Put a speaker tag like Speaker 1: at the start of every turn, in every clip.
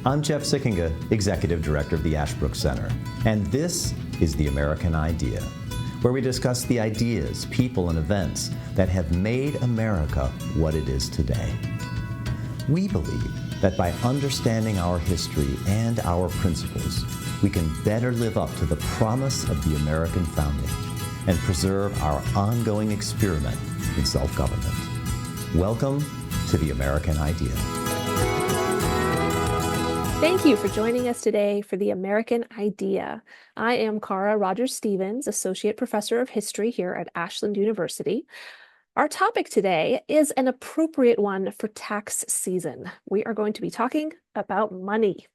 Speaker 1: I'm Jeff Sickinga, Executive Director of the Ashbrook Center, and this is The American Idea, where we discuss the ideas, people, and events that have made America what it is today. We believe that by understanding our history and our principles, we can better live up to the promise of the American founding and preserve our ongoing experiment in self-government. Welcome to The American Idea.
Speaker 2: Thank you for joining us today for The American Idea. I am Cara Rogers Stevens, Associate Professor of History here at Ashland University. Our topic today is an appropriate one for tax season. We are going to be talking about money.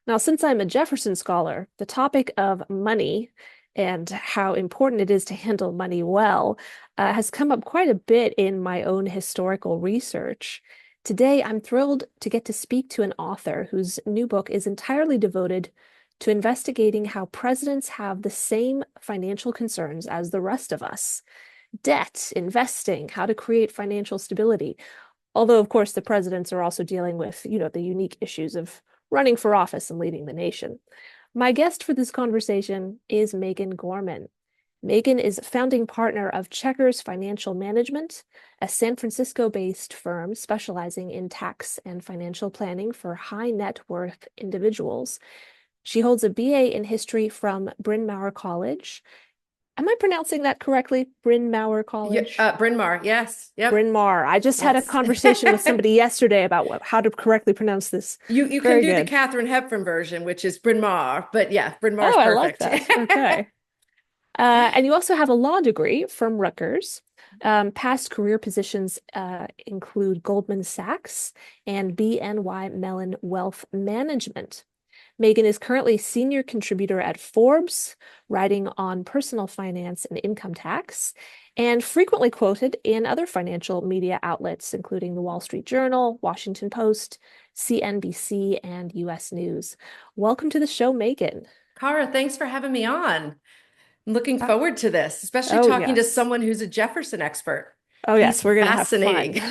Speaker 2: Now, since I'm a Jefferson scholar, the topic of money and how important it is to handle money well has come up quite a bit in my own historical research. Today, I'm thrilled to get to speak to an author whose new book is entirely devoted to investigating how presidents have the same financial concerns as the rest of us. Debt, investing, how to create financial stability. Although, of course, the presidents are also dealing with, the unique issues of running for office and leading the nation. My guest for this conversation is Megan Gorman. Megan is founding partner of Checkers Financial Management, a San Francisco-based firm specializing in tax and financial planning for high net worth individuals. She holds a BA in history from Bryn Mawr College. Am I pronouncing that correctly? Bryn Mawr College?
Speaker 3: Bryn Mawr, yes. Yep.
Speaker 2: Bryn Mawr. I just had a conversation with somebody yesterday about how to correctly pronounce this.
Speaker 3: You can do the Katharine Hepburn version, which is Bryn Mawr, but yeah, Bryn Mawr is perfect.
Speaker 2: I like that. Okay. And you also have a law degree from Rutgers. Past career positions include Goldman Sachs and BNY Mellon Wealth Management. Megan is currently senior contributor at Forbes, writing on personal finance and income tax, and frequently quoted in other financial media outlets, including the Wall Street Journal, Washington Post, CNBC, and U.S. News. Welcome to the show, Megan.
Speaker 3: Cara, thanks for having me on. I'm looking forward to this, especially talking to someone who's a Jefferson expert.
Speaker 2: Oh, yes, we're going to have fun.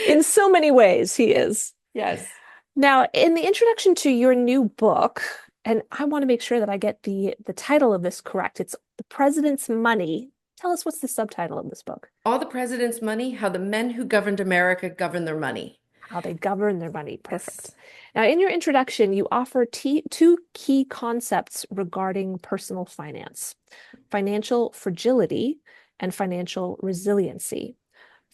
Speaker 2: In so many ways, he is.
Speaker 3: Yes.
Speaker 2: Now, in the introduction to your new book, and I want to make sure that I get the title of this correct. It's The President's Money. Tell us, what's the subtitle of this book?
Speaker 3: All the President's Money, How the Men Who Governed America Governed Their Money.
Speaker 2: How they govern their money. Perfect. Yes. Now, in your introduction, you offer two key concepts regarding personal finance: financial fragility and financial resiliency.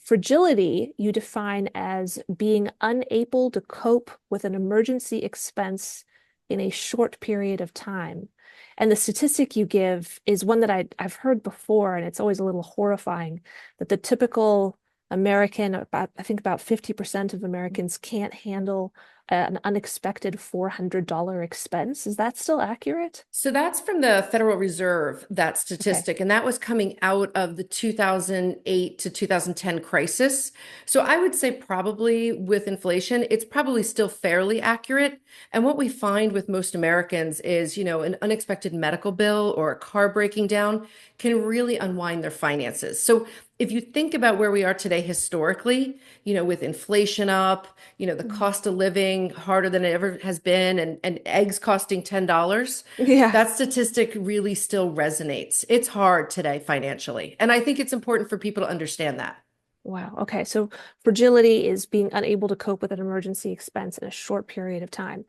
Speaker 2: Fragility you define as being unable to cope with an emergency expense in a short period of time. And the statistic you give is one that I've heard before, and it's always a little horrifying, that the typical American, I think about 50% of Americans can't handle an unexpected $400 expense. Is that still accurate?
Speaker 3: So that's from the Federal Reserve, that statistic, and that was coming out of the 2008 to 2010 crisis. So I would say probably with inflation, it's probably still fairly accurate. And what we find with most Americans is, an unexpected medical bill or a car breaking down can really unwind their finances. So if you think about where we are today historically, with inflation up, the cost of living harder than it ever has been, and eggs costing $10, that statistic really still resonates. It's hard today financially. And I think it's important for people to understand that.
Speaker 2: Wow. Okay. So fragility is being unable to cope with an emergency expense in a short period of time.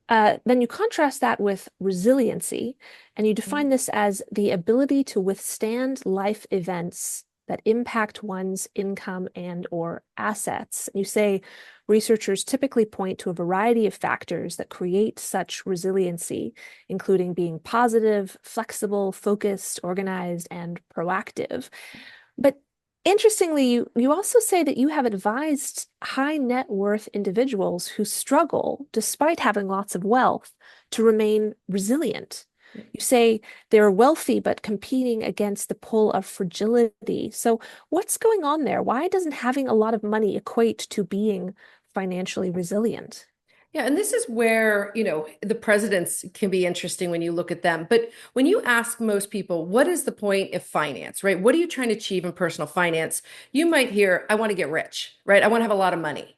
Speaker 2: Then you contrast that with resiliency, and you define this as the ability to withstand life events that impact one's income and or assets. You say researchers typically point to a variety of factors that create such resiliency, including being positive, flexible, focused, organized, and proactive. But interestingly, you also say that you have advised high net worth individuals who struggle, despite having lots of wealth, to remain resilient. You say they're wealthy, but competing against the pull of fragility. So what's going on there? Why doesn't having a lot of money equate to being financially resilient?
Speaker 3: Yeah, and this is where, the presidents can be interesting when you look at them. But when you ask most people, what is the point of finance, right? What are you trying to achieve in personal finance? You might hear, I want to get rich, right? I want to have a lot of money.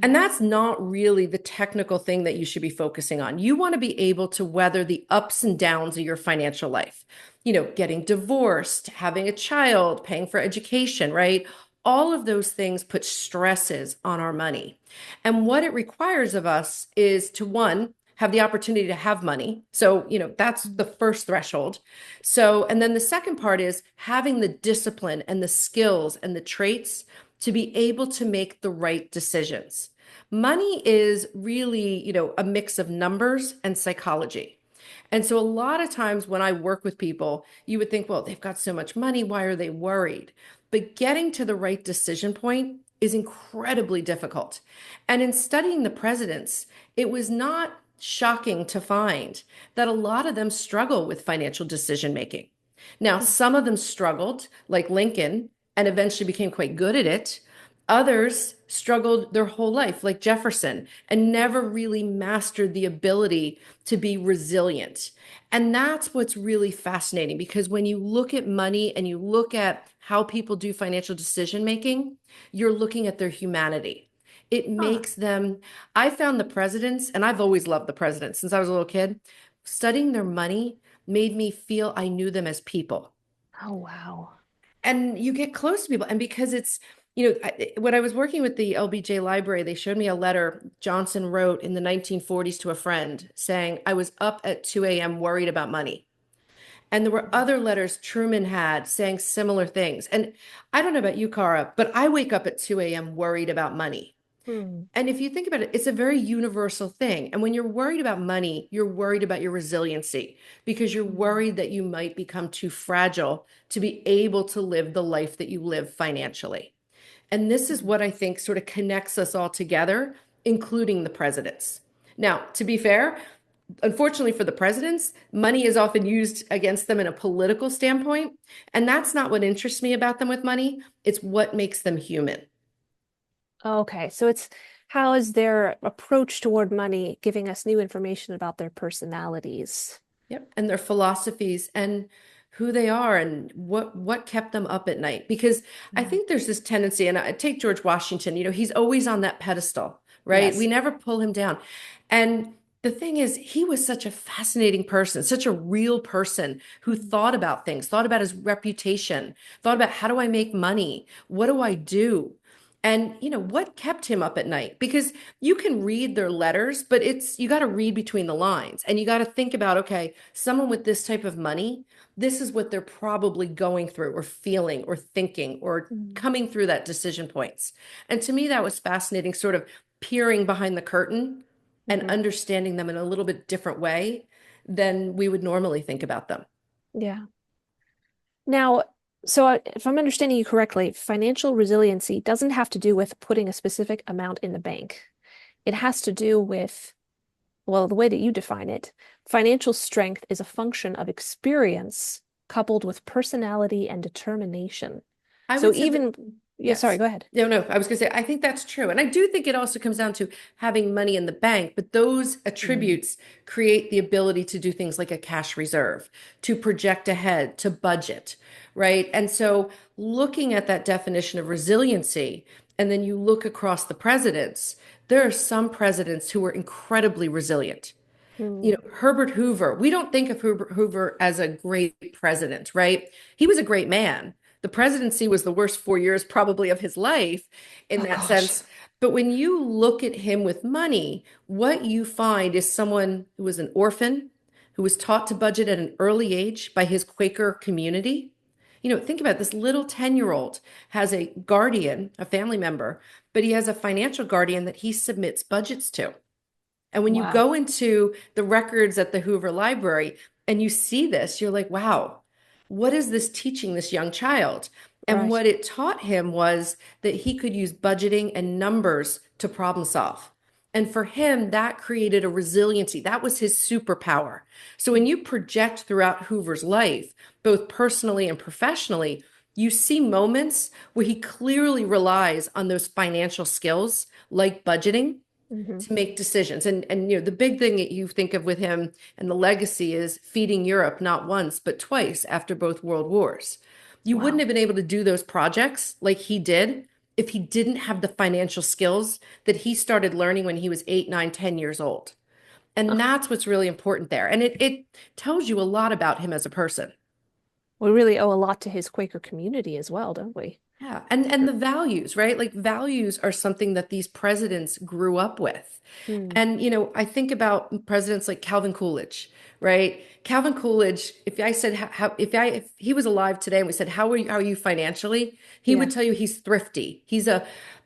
Speaker 3: And that's not really the technical thing that you should be focusing on. You want to be able to weather the ups and downs of your financial life. Getting divorced, having a child, paying for education, right? All of those things put stresses on our money. And what it requires of us is to, one, have the opportunity to have money. So, that's the first threshold. So, and then the second part is having the discipline and the skills and the traits to be able to make the right decisions. Money is really, a mix of numbers and psychology. And so a lot of times when I work with people, you would think, well, they've got so much money. Why are they worried? But getting to the right decision point is incredibly difficult. And in studying the presidents, it was not shocking to find that a lot of them struggle with financial decision making. Now, some of them struggled, like Lincoln, and eventually became quite good at it. Others struggled their whole life, like Jefferson, and never really mastered the ability to be resilient. And that's what's really fascinating, because when you look at money and you look at how people do financial decision making, you're looking at their humanity. It
Speaker 2: Huh.
Speaker 3: makes them, I found the presidents, and I've always loved the presidents since I was a little kid, studying their money made me feel I knew them as people.
Speaker 2: Oh, wow.
Speaker 3: And you get close to people. And because it's, when I was working with the LBJ library, they showed me a letter Johnson wrote in the 1940s to a friend saying, I was up at 2 a.m. worried about money. And there were other letters Truman had saying similar things. And I don't know about you, Cara, but I wake up at 2 a.m. worried about money.
Speaker 2: Hmm.
Speaker 3: And if you think about it, it's a very universal thing. And when you're worried about money, you're worried about your resiliency because you're worried that you might become too fragile to be able to live the life that you live financially. And this is what I think sort of connects us all together, including the presidents. Now, to be fair, unfortunately for the presidents, money is often used against them in a political standpoint. And that's not what interests me about them with money. It's what makes them human.
Speaker 2: Okay, so it's how is their approach toward money giving us new information about their personalities?
Speaker 3: Yep. And their philosophies and who they are and what kept them up at night. Because I
Speaker 2: Yeah.
Speaker 3: think there's this tendency, and I take George Washington, he's always on that pedestal, right? We
Speaker 2: Yes.
Speaker 3: never pull him down. And the thing is, he was such a fascinating person, such a real person who thought about things, thought about his reputation, thought about how do I make money? What do I do? And what kept him up at night? Because you can read their letters, but you got to read between the lines and you got to think about, okay, someone with this type of money, this is what they're probably going through or feeling or thinking or
Speaker 2: Mm.
Speaker 3: coming through that decision points. And to me, that was fascinating, sort of peering behind the curtain and
Speaker 2: Mhm.
Speaker 3: understanding them in a little bit different way than we would normally think about them.
Speaker 2: Yeah. Now, so if I'm understanding you correctly, financial resiliency doesn't have to do with putting a specific amount in the bank. It has to do with, well, the way that you define it, financial strength is a function of experience coupled with personality and determination.
Speaker 3: I
Speaker 2: So
Speaker 3: would say that.
Speaker 2: even, yeah, sorry,
Speaker 3: Yes.
Speaker 2: go ahead.
Speaker 3: No, I was going to say, I think that's true. And I do think it also comes down to having money in the bank, but those
Speaker 2: Mm.
Speaker 3: attributes create the ability to do things like a cash reserve, to project ahead, to budget, right? And so looking at that definition of resiliency, and then you look across the presidents, there are some presidents who were incredibly resilient.
Speaker 2: Mm.
Speaker 3: Herbert Hoover, we don't think of Hoover as a great president, right? He was a great man. The presidency was the worst 4 years probably of his life in
Speaker 2: Oh
Speaker 3: that
Speaker 2: gosh.
Speaker 3: sense. But when you look at him with money, what you find is someone who was an orphan, who was taught to budget at an early age by his Quaker community. Think about it, this little 10-year-old has a guardian, a family member, but he has a financial guardian that he submits budgets to. And when you
Speaker 2: Wow.
Speaker 3: go into the records at the Hoover Library and you see this, you're like, wow, what is this teaching this young child? And
Speaker 2: Right.
Speaker 3: what it taught him was that he could use budgeting and numbers to problem solve. And for him, that created a resiliency. That was his superpower. So when you project throughout Hoover's life, both personally and professionally, you see moments where he clearly relies on those financial skills like budgeting
Speaker 2: Hmm.
Speaker 3: to make decisions. And the big thing that you think of with him and the legacy is feeding Europe not once, but twice after both world wars. You wouldn't
Speaker 2: Wow.
Speaker 3: have been able to do those projects like he did if he didn't have the financial skills that he started learning when he was 8, 9, 10 years old. And
Speaker 2: Oh,
Speaker 3: that's what's really important there. And it tells you a lot about him as a person.
Speaker 2: we really owe a lot to his Quaker community as well, don't we?
Speaker 3: Yeah, and the values, right? Like values are something that these presidents grew up with.
Speaker 2: Mm.
Speaker 3: And I think about presidents like Calvin Coolidge, right? Calvin Coolidge, if I said if he was alive today and we said how are you financially, he would
Speaker 2: Yeah.
Speaker 3: tell you he's thrifty. He's a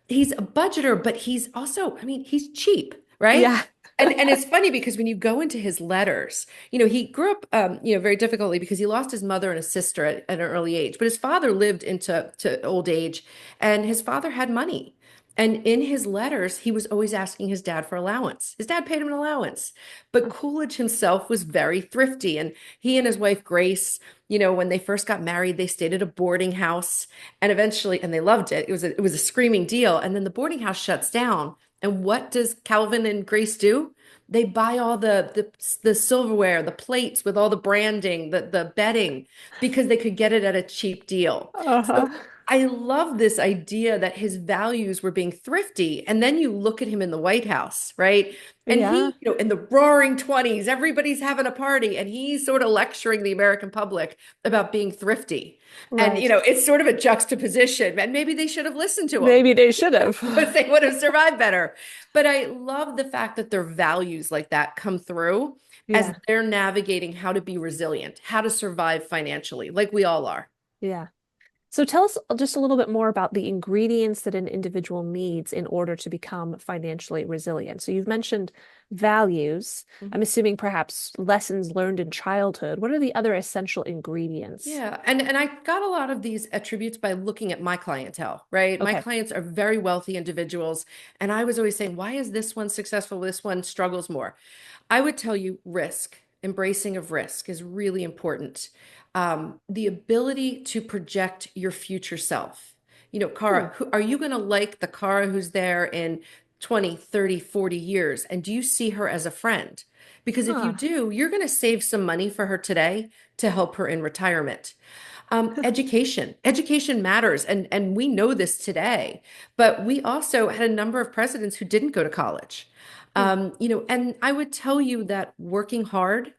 Speaker 3: budgeter, but he's also, I mean, he's cheap, right?
Speaker 2: Yeah.
Speaker 3: And it's funny because when you go into his letters, he grew up, very difficultly because he lost his mother and his sister at an early age. But his father lived into old age, and his father had money. And in his letters, he was always asking his dad for allowance. His dad paid him an allowance. But Coolidge himself was very thrifty. And he and his wife, Grace, when they first got married, they stayed at a boarding house. And eventually, and they loved it. It was a screaming deal. And then the boarding house shuts down. And what does Calvin and Grace do? They buy all the silverware, the plates with all the branding, the bedding, because they could get it at a cheap deal.
Speaker 2: Uh-huh.
Speaker 3: So I love this idea that his values were being thrifty. And then you look at him in the White House, right? And
Speaker 2: Yeah.
Speaker 3: in the roaring 20s, everybody's having a party, and he's sort of lecturing the American public about being thrifty. And,
Speaker 2: Right.
Speaker 3: it's sort of a juxtaposition. And maybe they should have listened to him
Speaker 2: Maybe they should have.
Speaker 3: because they would have survived better. But I love the fact that their values like that come through as
Speaker 2: Yeah.
Speaker 3: they're navigating how to be resilient, how to survive financially, like we all are.
Speaker 2: Yeah. So tell us just a little bit more about the ingredients that an individual needs in order to become financially resilient. So you've mentioned values. I'm
Speaker 3: Mhm.
Speaker 2: assuming perhaps lessons learned in childhood. What are the other essential ingredients?
Speaker 3: Yeah, and I got a lot of these attributes by looking at my clientele, right? My
Speaker 2: Okay.
Speaker 3: clients are very wealthy individuals, and I was always saying, why is this one successful? This one struggles more. I would tell you risk, embracing of risk is really important. The ability to project your future self.
Speaker 2: Hmm.
Speaker 3: Cara, are you going to like the Cara who's there in 20, 30, 40 years? And do you see her as a friend? Because if you
Speaker 2: Ah.
Speaker 3: do, you're going to save some money for her today to help her in retirement. Education matters, and we know this today. But we also had a number of presidents who didn't go to college.
Speaker 2: Hmm.
Speaker 3: And I would tell you that working hard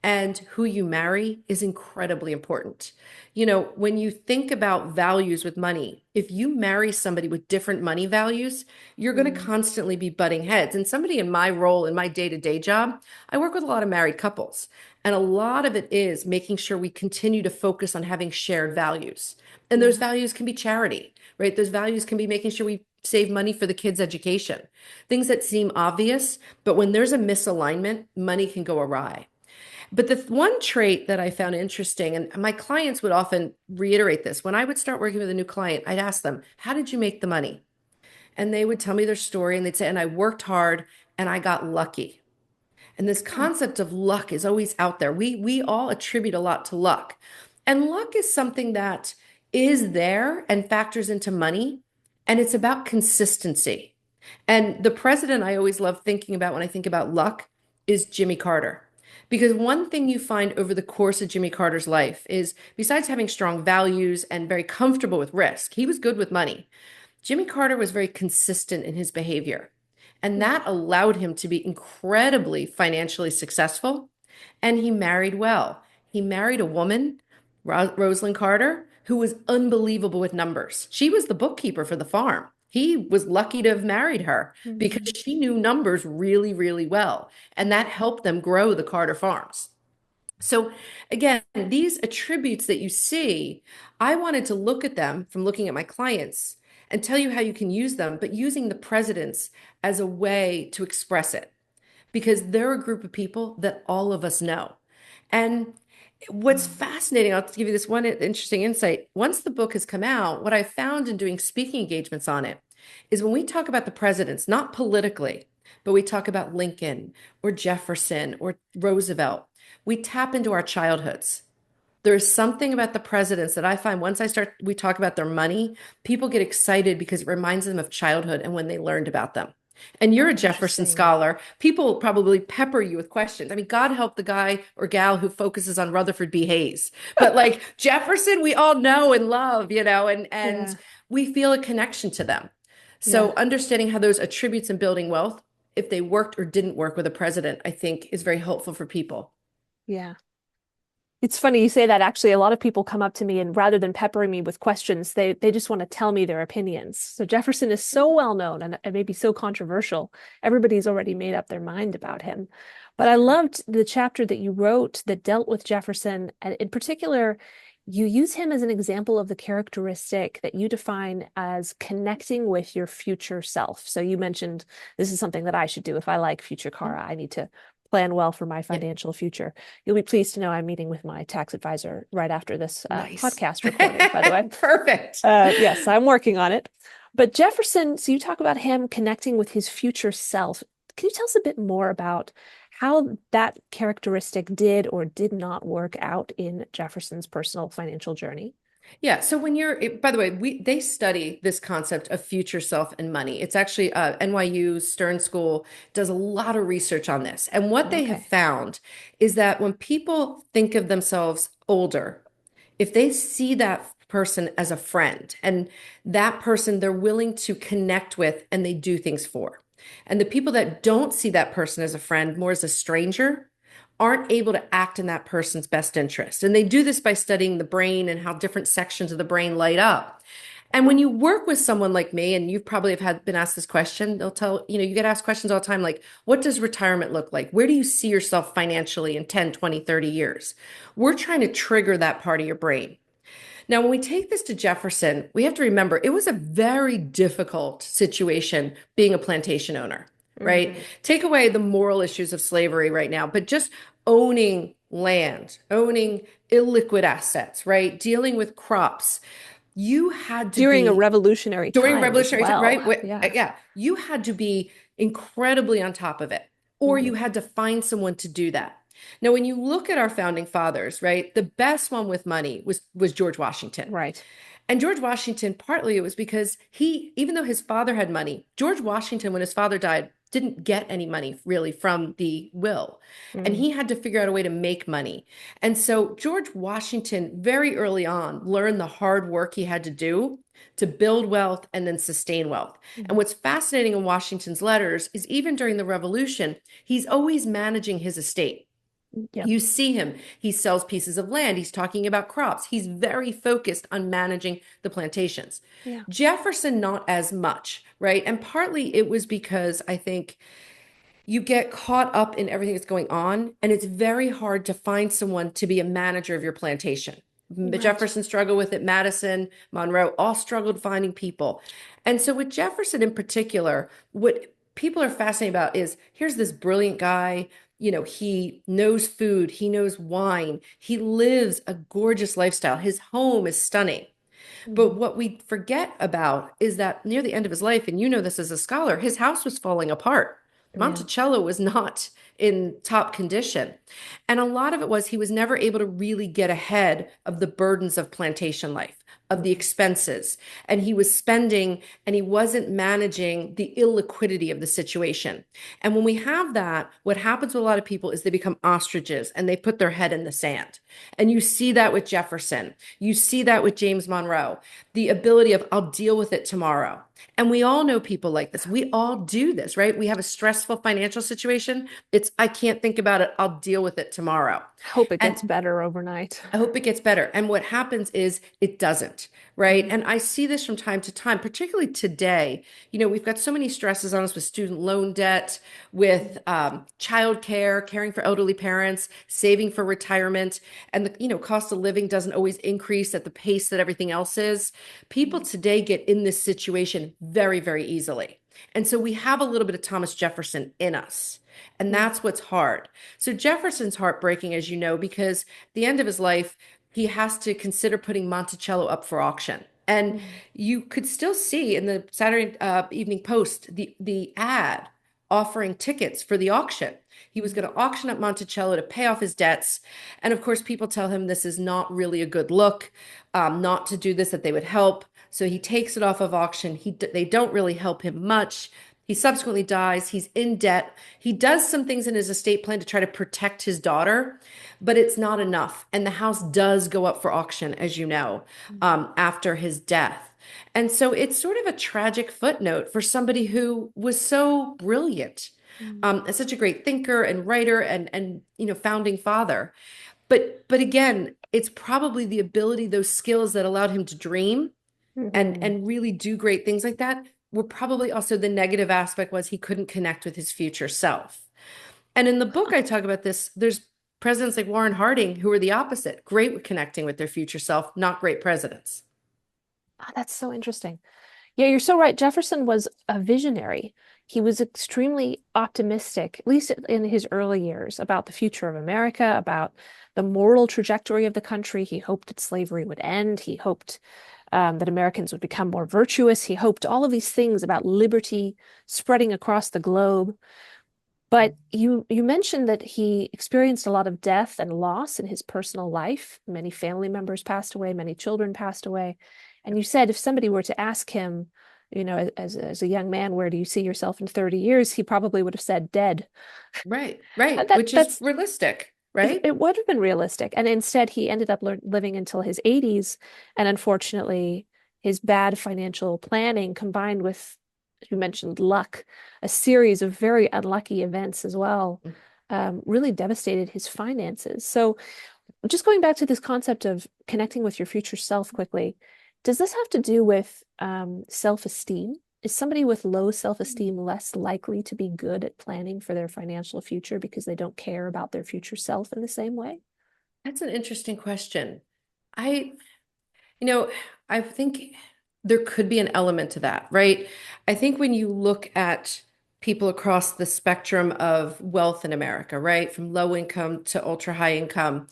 Speaker 3: and who you marry is incredibly important. When you think about values with money, if you marry somebody with different money values, you're going to
Speaker 2: Hmm.
Speaker 3: constantly be butting heads. And somebody in my role, in my day-to-day job, I work with a lot of married couples. And a lot of it is making sure we continue to focus on having shared values. And those
Speaker 2: Yeah.
Speaker 3: values can be charity, right? Those values can be making sure we save money for the kids' education. Things that seem obvious, but when there's a misalignment, money can go awry. But the one trait that I found interesting, and my clients would often reiterate this, when I would start working with a new client, I'd ask them, how did you make the money? And they would tell me their story, and they'd say, and I worked hard and I got lucky. And this
Speaker 2: Hmm.
Speaker 3: concept of luck is always out there. We all attribute a lot to luck. And luck is something that is there and factors into money, and it's about consistency. And the president I always love thinking about when I think about luck is Jimmy Carter. Because one thing you find over the course of Jimmy Carter's life is, besides having strong values and very comfortable with risk, he was good with money. Jimmy Carter was very consistent in his behavior. And
Speaker 2: Hmm.
Speaker 3: that allowed him to be incredibly financially successful. And he married well. He married a woman, Rosalind Carter, who was unbelievable with numbers. She was the bookkeeper for the farm. He was lucky to have married her because
Speaker 2: Hmm.
Speaker 3: she knew numbers really, really well. And that helped them grow the Carter farms. So again, these attributes that you see, I wanted to look at them from looking at my clients and tell you how you can use them, but using the presidents as a way to express it because they're a group of people that all of us know. And what's fascinating, I'll give you this one interesting insight. Once the book has come out, what I found in doing speaking engagements on it is when we talk about the presidents, not politically, but we talk about Lincoln or Jefferson or Roosevelt, we tap into our childhoods. There's something about the presidents that I find once we talk about their money, people get excited because it reminds them of childhood and when they learned about them. And you're
Speaker 2: Oh,
Speaker 3: a Jefferson
Speaker 2: interesting.
Speaker 3: scholar. People probably pepper you with questions. I mean, God help the guy or gal who focuses on Rutherford B. Hayes. But like Jefferson, we all know and love, and
Speaker 2: Yeah.
Speaker 3: we feel a connection to them.
Speaker 2: Yeah.
Speaker 3: So understanding how those attributes in building wealth, if they worked or didn't work with a president, I think is very helpful for people.
Speaker 2: Yeah. It's funny you say that. Actually, a lot of people come up to me and rather than peppering me with questions, they just want to tell me their opinions. So Jefferson is so well known and maybe so controversial. Everybody's already made up their mind about him. But I loved the chapter that you wrote that dealt with Jefferson, and in particular, you use him as an example of the characteristic that you define as connecting with your future self. So you mentioned this is something that I should do if I like future Cara. I need to plan well for my
Speaker 3: Yeah,
Speaker 2: financial future. You'll be pleased to know I'm meeting with my tax advisor right after this
Speaker 3: nice.
Speaker 2: podcast recording, by the way.
Speaker 3: Perfect.
Speaker 2: Yes, I'm working on it. But Jefferson, so you talk about him connecting with his future self. Can you tell us a bit more about how that characteristic did or did not work out in Jefferson's personal financial journey?
Speaker 3: Yeah. So by the way, they study this concept of future self and money. It's actually NYU Stern School does a lot of research on this. And what they have
Speaker 2: Okay.
Speaker 3: found is that when people think of themselves older, if they see that person as a friend and that person they're willing to connect with and they do things for. And the people that don't see that person as a friend, more as a stranger, aren't able to act in that person's best interest. And they do this by studying the brain and how different sections of the brain light up. And when you work with someone like me, and you probably have been asked this question, they'll tell, you get asked questions all the time, like, what does retirement look like? Where do you see yourself financially in 10, 20, 30 years? We're trying to trigger that part of your brain. Now, when we take this to Jefferson, we have to remember it was a very difficult situation being a plantation owner, right?
Speaker 2: Hmm.
Speaker 3: Take away the moral issues of slavery right now, but just owning land, owning illiquid assets, right? Dealing with crops. You had to
Speaker 2: During a
Speaker 3: be
Speaker 2: revolutionary
Speaker 3: during
Speaker 2: time as
Speaker 3: revolutionary time, right?
Speaker 2: well. Yeah.
Speaker 3: Yeah, you had to be incredibly on top of it, or
Speaker 2: Hmm.
Speaker 3: you had to find someone to do that. Now, when you look at our founding fathers, right, the best one with money was George Washington.
Speaker 2: Right.
Speaker 3: And George Washington, partly it was because even though his father had money, George Washington, when his father died, didn't get any money really from the will. And
Speaker 2: Mm.
Speaker 3: he had to figure out a way to make money. And so George Washington, very early on, learned the hard work he had to do to build wealth and then sustain wealth. And
Speaker 2: Mhm.
Speaker 3: what's fascinating in Washington's letters is even during the Revolution, he's always managing his estate.
Speaker 2: Yep.
Speaker 3: You see him. He sells pieces of land. He's talking about crops. He's very focused on managing the plantations.
Speaker 2: Yeah.
Speaker 3: Jefferson, not as much, right? And partly it was because I think you get caught up in everything that's going on, and it's very hard to find someone to be a manager of your plantation.
Speaker 2: Right.
Speaker 3: Jefferson struggled with it, Madison, Monroe, all struggled finding people. And so with Jefferson in particular, what people are fascinated about is here's this brilliant guy. He knows food, he knows wine, he lives a gorgeous lifestyle. His home is stunning. But
Speaker 2: Mhm.
Speaker 3: what we forget about is that near the end of his life, and you know this as a scholar, his house was falling apart.
Speaker 2: Yeah.
Speaker 3: Monticello was not in top condition. And a lot of it was he was never able to really get ahead of the burdens of plantation life, of the
Speaker 2: Mhm.
Speaker 3: expenses. And he was spending and he wasn't managing the illiquidity of the situation. And when we have that, what happens with a lot of people is they become ostriches and they put their head in the sand. And you see that with Jefferson. You see that with James Monroe, the ability of, I'll deal with it tomorrow. And we all know people like this. We all do this, right? We have a stressful financial situation. I can't think about it. I'll deal with it tomorrow.
Speaker 2: Hope it
Speaker 3: And
Speaker 2: gets better overnight.
Speaker 3: I hope it gets better. And what happens is it doesn't, right?
Speaker 2: Mhm.
Speaker 3: And I see this from time to time, particularly today. We've got so many stresses on us with student loan debt, with childcare, caring for elderly parents, saving for retirement, and the cost of living doesn't always increase at the pace that everything else is. People
Speaker 2: Mhm.
Speaker 3: today get in this situation very, very easily. And so we have a little bit of Thomas Jefferson in us. And
Speaker 2: Yeah.
Speaker 3: that's what's hard. So Jefferson's heartbreaking, as you know, because the end of his life, he has to consider putting Monticello up for auction. And
Speaker 2: Mhm.
Speaker 3: you could still see in the Saturday Evening Post the ad offering tickets for the auction. He was
Speaker 2: Mhm.
Speaker 3: going to auction up Monticello to pay off his debts. And of course, people tell him this is not really a good look, not to do this, that they would help. So he takes it off of auction. They don't really help him much. He subsequently dies. He's in debt. He does some things in his estate plan to try to protect his daughter, but it's not enough. And the house does go up for auction, as you know, after his death. And so it's sort of a tragic footnote for somebody who was so brilliant, and such a great thinker and writer and founding father. But again, it's probably the ability, those skills that allowed him to dream and really do great things like that were probably also the negative aspect was he couldn't connect with his future self. And in the book, I talk about this. There's presidents like Warren Harding who are the opposite, great with connecting with their future self, not great presidents.
Speaker 2: Oh, that's so interesting. Yeah, you're so right. Jefferson was a visionary. He was extremely optimistic, at least in his early years, about the future of America, about the moral trajectory of the country. He hoped that slavery would end. He hoped that Americans would become more virtuous. He hoped all of these things about liberty spreading across the globe. But you mentioned that he experienced a lot of death and loss in his personal life. Many family members passed away, many children passed away. And you said if somebody were to ask him, as a young man, where do you see yourself in 30 years? He probably would have said dead.
Speaker 3: Right, which is
Speaker 2: That's
Speaker 3: realistic, right?
Speaker 2: it would have been realistic. And instead, he ended up living until his 80s. And unfortunately, his bad financial planning combined with, you mentioned luck, a series of very unlucky events as well, really devastated his finances. So just going back to this concept of connecting with your future self quickly, does this have to do with self-esteem? Is somebody with low self-esteem less likely to be good at planning for their financial future because they don't care about their future self in the same way?
Speaker 3: That's an interesting question. I, I think there could be an element to that, right? I think when you look at people across the spectrum of wealth in America, right, from low income to ultra high income,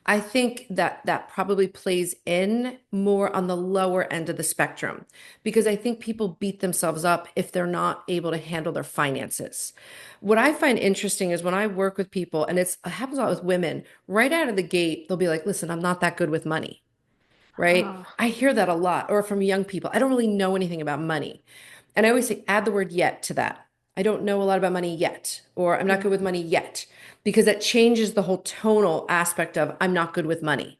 Speaker 3: I think that that probably plays in more on the lower end of the spectrum because I think people beat themselves up if they're not able to handle their finances. What I find interesting is when I work with people, and it happens a lot with women, right out of the gate, they'll be like, listen, I'm not that good with money, right?
Speaker 2: Ah,
Speaker 3: I hear that a lot, or from young people. I don't really know anything about money. And I always say, add the word yet to that. I don't know a lot about money yet, or I'm not good with money yet, because that changes the whole tonal aspect of I'm not good with money.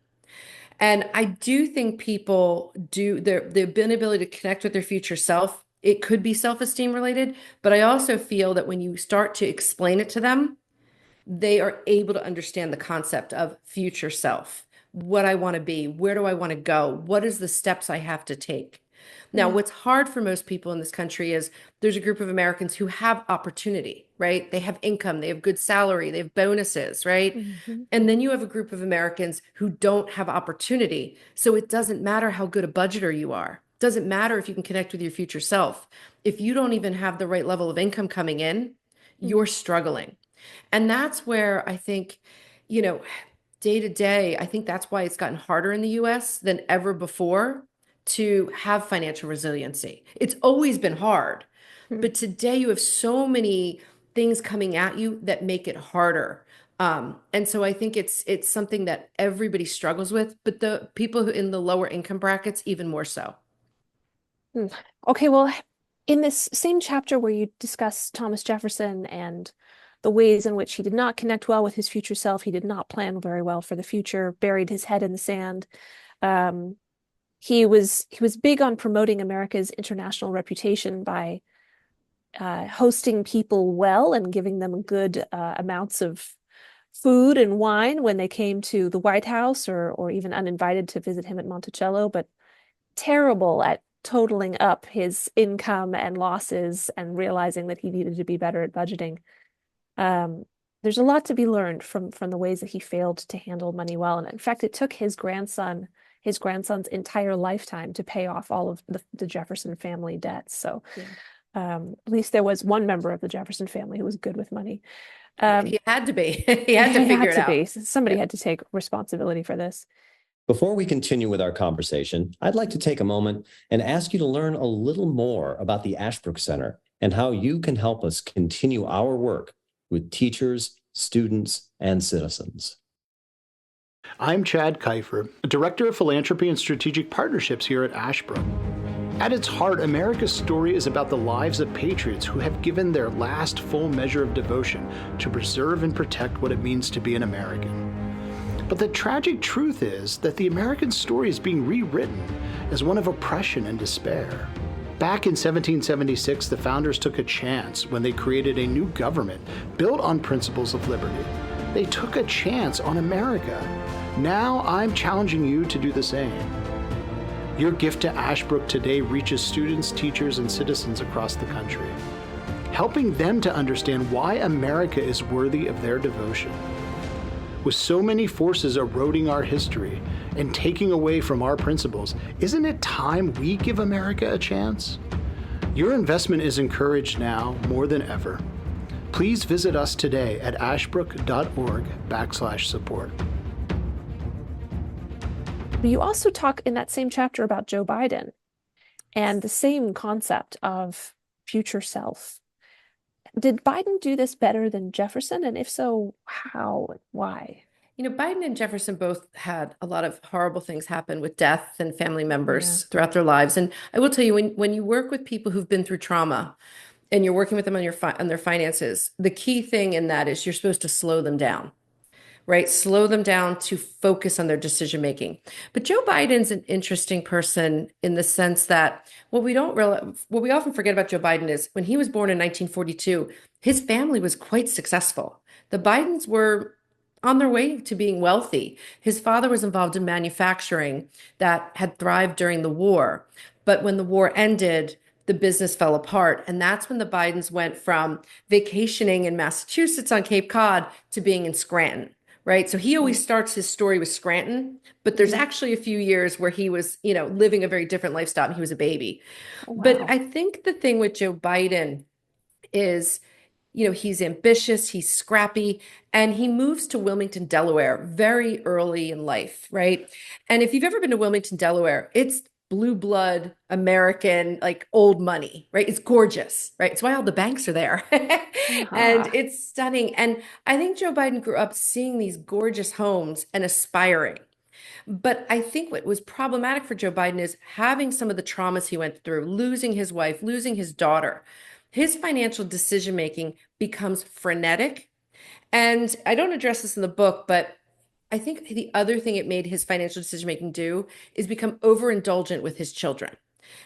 Speaker 3: And I do think people do their ability to connect with their future self. It could be self-esteem related, but I also feel that when you start to explain it to them, they are able to understand the concept of future self, what I want to be, where do I want to go, what is the steps I have to take. Now, what's hard for most people in this country is there's a group of Americans who have opportunity, right? They have income, they have good salary, they have bonuses, right?
Speaker 2: mhm.
Speaker 3: And then you have a group of Americans who don't have opportunity. So it doesn't matter how good a budgeter you are. It doesn't matter if you can connect with your future self. If you don't even have the right level of income coming in, you're struggling. And that's where I think, you know, day to day, I think that's why it's gotten harder in the US than ever before to have financial resiliency. It's always been hard, but today you have so many things coming at you that make it harder. And so I think it's something that everybody struggles with, but the people who in the lower income brackets even more so.
Speaker 2: Okay, well, in this same chapter where you discuss Thomas Jefferson and the ways in which he did not connect well with his future self, he did not plan very well for the future, buried his head in the sand. Um, he was big on promoting America's international reputation by hosting people well and giving them good amounts of food and wine when they came to the White House or even uninvited to visit him at Monticello, but terrible at totaling up his income and losses and realizing that he needed to be better at budgeting. Um, there's a lot to be learned from the ways that he failed to handle money well. And in fact, it took his grandson's entire lifetime to pay off all of the Jefferson family debts. So at least there was one member of the Jefferson family who was good with money.
Speaker 3: He had to be. He had to
Speaker 2: It
Speaker 3: figure
Speaker 2: had
Speaker 3: it
Speaker 2: to
Speaker 3: out.
Speaker 2: be. Somebody
Speaker 3: Yeah.
Speaker 2: had to take responsibility for this.
Speaker 1: Before we continue with our conversation, I'd like to take a moment and ask you to learn a little more about the Ashbrook Center and how you can help us continue our work with teachers, students, and citizens.
Speaker 4: I'm Chad Kiefer, Director of Philanthropy and Strategic Partnerships here at Ashbrook. At its heart, America's story is about the lives of patriots who have given their last full measure of devotion to preserve and protect what it means to be an American. But the tragic truth is that the American story is being rewritten as one of oppression and despair. Back in 1776, the founders took a chance when they created a new government built on principles of liberty. They took a chance on America. Now I'm challenging you to do the same. Your gift to Ashbrook today reaches students, teachers, and citizens across the country, helping them to understand why America is worthy of their devotion. With so many forces eroding our history and taking away from our principles, isn't it time we give America a chance? Your investment is encouraged now more than ever. Please visit us today at ashbrook.org/support.
Speaker 2: You also talk in that same chapter about Joe Biden and the same concept of future self. Did Biden do this better than Jefferson? And if so, how and why?
Speaker 3: Biden and Jefferson both had a lot of horrible things happen with death and family members throughout their lives. And I will tell you, when you work with people who've been through trauma and you're working with them on their finances, the key thing in that is you're supposed to slow them down. Right? Slow them down to focus on their decision making. But Joe Biden's an interesting person in the sense that what we often forget about Joe Biden is when he was born in 1942, his family was quite successful. The Bidens were on their way to being wealthy. His father was involved in manufacturing that had thrived during the war. But when the war ended, the business fell apart. And that's when the Bidens went from vacationing in Massachusetts on Cape Cod to being in Scranton. Right. So he always starts his story with Scranton, but there's actually a few years where he was, living a very different lifestyle and he was a baby.
Speaker 2: Oh, wow.
Speaker 3: But I think the thing with Joe Biden is, he's ambitious, he's scrappy, and he moves to Wilmington, Delaware very early in life. Right. And if you've ever been to Wilmington, Delaware, it's blue blood American, like old money, right? It's gorgeous, right? It's why all the banks are there. And it's stunning. And I think Joe Biden grew up seeing these gorgeous homes and aspiring. But I think what was problematic for Joe Biden is having some of the traumas he went through, losing his wife, losing his daughter. His financial decision-making becomes frenetic. And I don't address this in the book, but I think the other thing it made his financial decision-making do is become overindulgent with his children.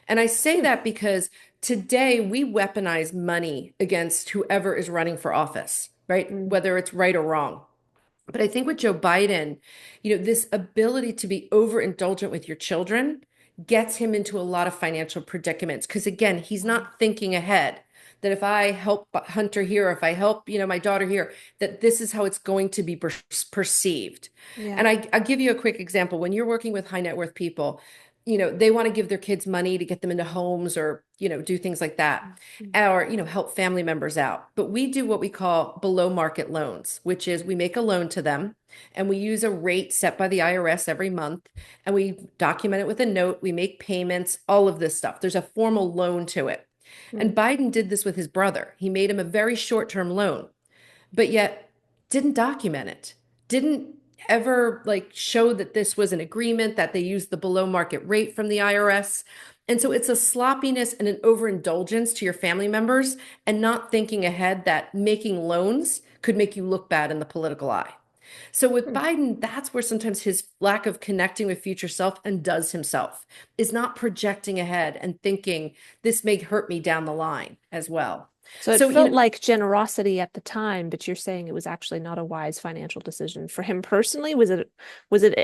Speaker 3: And I say that because today we weaponize money against whoever is running for office, right? Whether it's right or wrong. But I think with Joe Biden, this ability to be overindulgent with your children gets him into a lot of financial predicaments. Because again, he's not thinking ahead. That if I help Hunter here, if I help, my daughter here, that this is how it's going to be perceived. Yeah. And I'll give you a quick example. When you're working with high net worth people, they want to give their kids money to get them into homes or, do things like that, or, help family members out. But we do what we call below market loans, which is we make a loan to them and we use a rate set by the IRS every month and we document it with a note. We make payments, all of this stuff. There's a formal loan to it. And Biden did this with his brother. He made him a very short-term loan, but yet didn't document it, didn't ever show that this was an agreement, that they used the below market rate from the IRS. And so it's a sloppiness and an overindulgence to your family members and not thinking ahead that making loans could make you look bad in the political eye. So with Biden, that's where sometimes his lack of connecting with future self undoes himself, is not projecting ahead and thinking this may hurt me down the line as well.
Speaker 2: So it felt like generosity at the time, but you're saying it was actually not a wise financial decision for him personally. Was it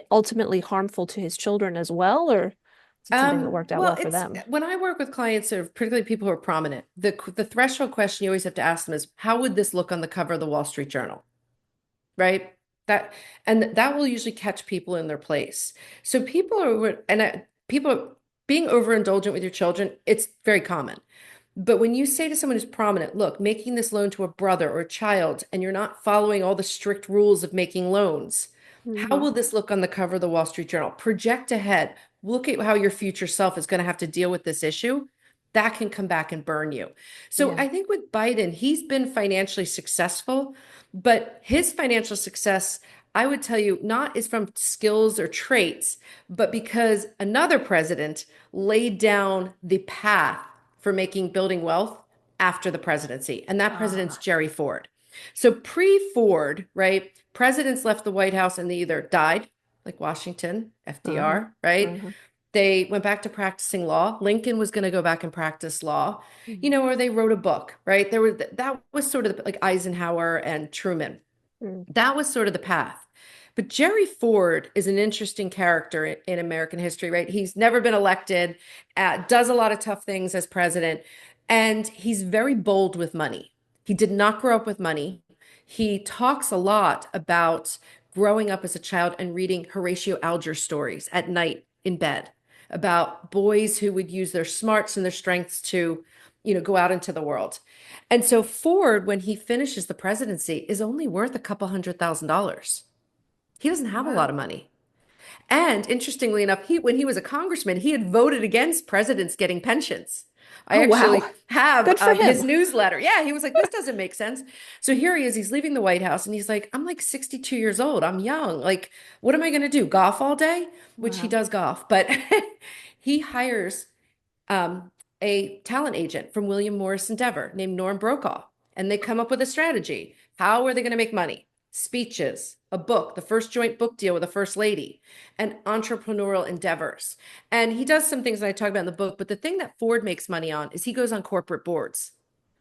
Speaker 2: ultimately harmful to his children as well, or is it something that worked out well for them?
Speaker 3: When I work with clients, sort of particularly people who are prominent, the threshold question you always have to ask them is, how would this look on the cover of the Wall Street Journal? Right? That will usually catch people in their place. So people are being overindulgent with your children, it's very common. But when you say to someone who's prominent, look, making this loan to a brother or a child, and you're not following all the strict rules of making loans, how will this look on the cover of the Wall Street Journal? Project ahead. Look at how your future self is going to have to deal with this issue. That can come back and burn you. So I think with Biden, he's been financially successful, but his financial success, I would tell you not is from skills or traits, but because another president laid down the path for building wealth after the presidency. And that president's
Speaker 2: Ah,
Speaker 3: Jerry Ford. So pre-Ford, right, presidents left the White House and they either died, like Washington,
Speaker 2: uh-huh,
Speaker 3: FDR, right?
Speaker 2: uh-huh.
Speaker 3: They went back to practicing law. Lincoln was going to go back and practice law,
Speaker 2: Mhm.
Speaker 3: or they wrote a book, right? That was sort of like Eisenhower and Truman.
Speaker 2: Mm.
Speaker 3: That was sort of the path. But Jerry Ford is an interesting character in American history, right? He's never been elected, does a lot of tough things as president, and he's very bold with money. He did not grow up with money. He talks a lot about growing up as a child and reading Horatio Alger stories at night in bed about boys who would use their smarts and their strengths to, go out into the world. And so Ford, when he finishes the presidency, is only worth a couple $100,000. He doesn't have a lot
Speaker 2: Wow.
Speaker 3: of money. And interestingly enough, when he was a congressman, he had voted against presidents getting pensions. I
Speaker 2: Oh, wow.
Speaker 3: actually have
Speaker 2: Good for
Speaker 3: his
Speaker 2: him.
Speaker 3: newsletter. Yeah, he was like, this doesn't make sense. So here he is. He's leaving the White House and he's like, I'm like 62 years old. I'm young. Like, what am I going to do? Golf all day? Which he
Speaker 2: Wow.
Speaker 3: does golf. But he hires um, a talent agent from William Morris Endeavor named Norm Brokaw. And they come up with a strategy. How are they going to make money? Speeches, a book, the first joint book deal with the first lady, and entrepreneurial endeavors. And he does some things that I talk about in the book. But the thing that Ford makes money on is he goes on corporate boards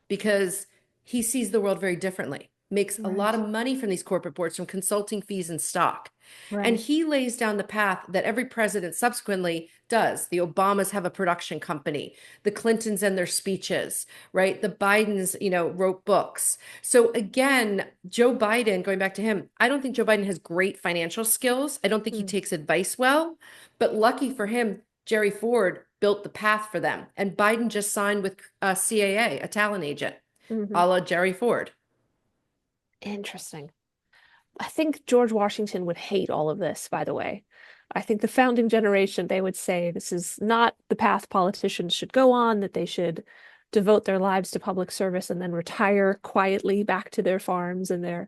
Speaker 3: because he sees the world very differently, makes a lot
Speaker 2: Right.
Speaker 3: of money from these corporate boards from consulting fees and stock. And
Speaker 2: Right.
Speaker 3: he lays down the path that every president subsequently does. The Obamas have a production company, the Clintons and their speeches, right? The Bidens, wrote books. So again, Joe Biden, going back to him, I don't think Joe Biden has great financial skills. I don't think he
Speaker 2: Mm.
Speaker 3: takes advice well, but lucky for him, Jerry Ford built the path for them. And Biden just signed with CAA, a talent agent,
Speaker 2: Hmm.
Speaker 3: a la Jerry Ford.
Speaker 2: Interesting. I think George Washington would hate all of this, by the way. I think the founding generation, they would say this is not the path politicians should go on, that they should devote their lives to public service and then retire quietly back to their farms and
Speaker 3: Yeah.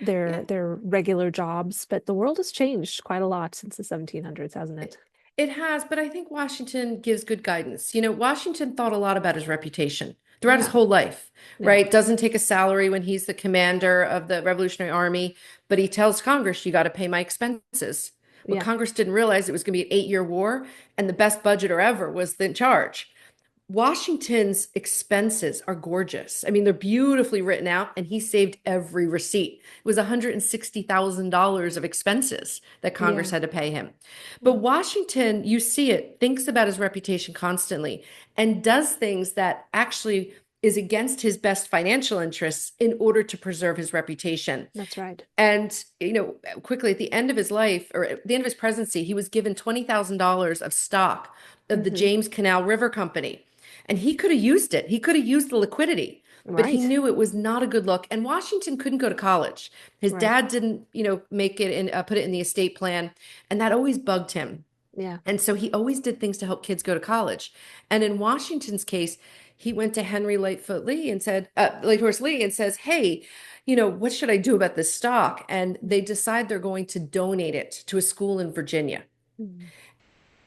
Speaker 2: their regular jobs. But the world has changed quite a lot since the 1700s, hasn't it?
Speaker 3: It has, but I think Washington gives good guidance. Washington thought a lot about his reputation throughout his
Speaker 2: Yeah.
Speaker 3: whole life,
Speaker 2: Yeah.
Speaker 3: right? Doesn't take a salary when he's the commander of the Revolutionary Army, but he tells Congress, you got to pay my expenses. What
Speaker 2: Yeah.
Speaker 3: Congress didn't realize it was going to be an 8-year war, and the best budgeter ever was in charge. Washington's expenses are gorgeous. I mean, they're beautifully written out, and he saved every receipt. It was $160,000 of expenses that Congress
Speaker 2: Yeah.
Speaker 3: had to pay him. But Washington, you see it, thinks about his reputation constantly and does things that actually is against his best financial interests in order to preserve his reputation.
Speaker 2: That's right.
Speaker 3: And, quickly at the end of his life or at the end of his presidency, he was given $20,000 of stock of the
Speaker 2: Hmm.
Speaker 3: James Canal River Company. And he could have used it. He could have used the liquidity, but he
Speaker 2: Right.
Speaker 3: knew it was not a good look. And Washington couldn't go to college. His
Speaker 2: Right.
Speaker 3: dad didn't, make it in, put it in the estate plan. And that always bugged him.
Speaker 2: Yeah.
Speaker 3: And so he always did things to help kids go to college. And in Washington's case, he went to Henry Lightfoot Lee and said, Lighthorse Lee and says, hey, what should I do about this stock? And they decide they're going to donate it to a school in Virginia.
Speaker 2: Mhm.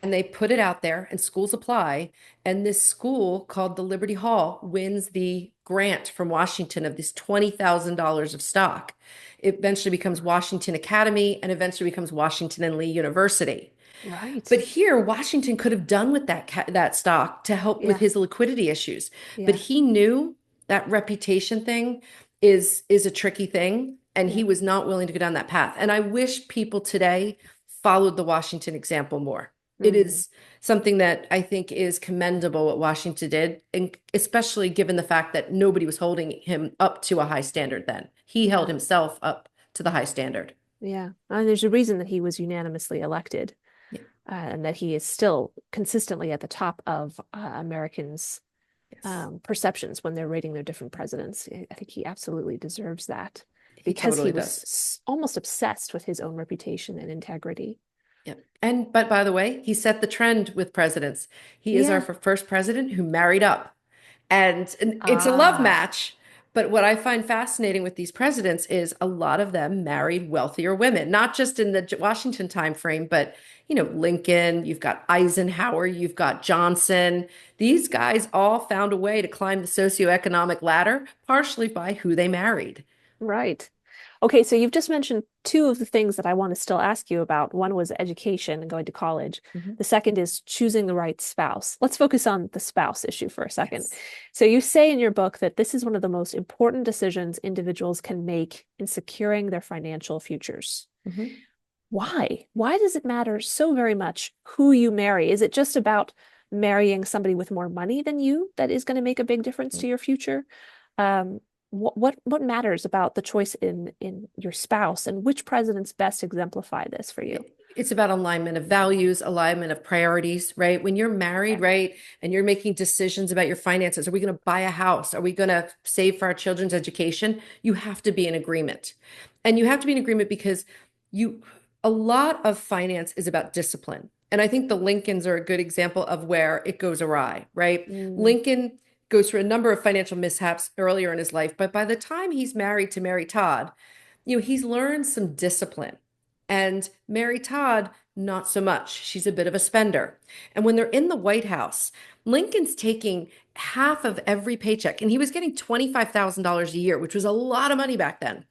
Speaker 3: And they put it out there and schools apply. And this school called the Liberty Hall wins the grant from Washington of this $20,000 of stock. It eventually becomes Washington Academy and eventually becomes Washington and Lee University.
Speaker 2: Right.
Speaker 3: But here, Washington could have done with that stock to help with
Speaker 2: Yeah.
Speaker 3: his liquidity issues. But
Speaker 2: Yeah.
Speaker 3: he knew that reputation thing is a tricky thing, and
Speaker 2: Yeah.
Speaker 3: he was not willing to go down that path. And I wish people today followed the Washington example more. It
Speaker 2: Mhm.
Speaker 3: is something that I think is commendable what Washington did, and especially given the fact that nobody was holding him up to a high standard then. He held
Speaker 2: Yeah.
Speaker 3: himself up to the high standard.
Speaker 2: Yeah. And there's a reason that he was unanimously elected,
Speaker 3: Yeah.
Speaker 2: and that he is still consistently at the top of Americans'
Speaker 3: Yes.
Speaker 2: perceptions when they're rating their different presidents. I think he absolutely deserves that
Speaker 3: He
Speaker 2: because
Speaker 3: totally
Speaker 2: he was
Speaker 3: does.
Speaker 2: almost obsessed with his own reputation and integrity.
Speaker 3: Yep. But by the way, he set the trend with presidents. He is our
Speaker 2: Yeah.
Speaker 3: first president who married up. And it's a love
Speaker 2: Ah,
Speaker 3: match, But what I find fascinating with these presidents is a lot of them married wealthier women, not just in the Washington time frame, but Lincoln, you've got Eisenhower, you've got Johnson. These guys all found a way to climb the socioeconomic ladder, partially by who they married.
Speaker 2: Right. Okay, so you've just mentioned two of the things that I want to still ask you about. One was education and going to college.
Speaker 3: Mhm.
Speaker 2: The second is choosing the right spouse. Let's focus on the spouse issue for a second.
Speaker 3: Yes.
Speaker 2: So you say in your book that this is one of the most important decisions individuals can make in securing their financial futures.
Speaker 3: Mhm.
Speaker 2: Why? Why does it matter so very much who you marry? Is it just about marrying somebody with more money than you that is going to make a big difference to your future? Um, what matters about the choice in your spouse, and which presidents best exemplify this for you?
Speaker 3: It's about alignment of values, alignment of priorities, right? When you're married, right, and you're making decisions about your finances, are we going to buy a house? Are we going to save for our children's education? You have to be in agreement. And you have to be in agreement because a lot of finance is about discipline. And I think the Lincolns are a good example of where it goes awry, right? Lincoln goes through a number of financial mishaps earlier in his life, but by the time he's married to Mary Todd, he's learned some discipline. And Mary Todd, not so much. She's a bit of a spender. And when they're in the White House, Lincoln's taking half of every paycheck, and he was getting $25,000 a year, which was a lot of money back then.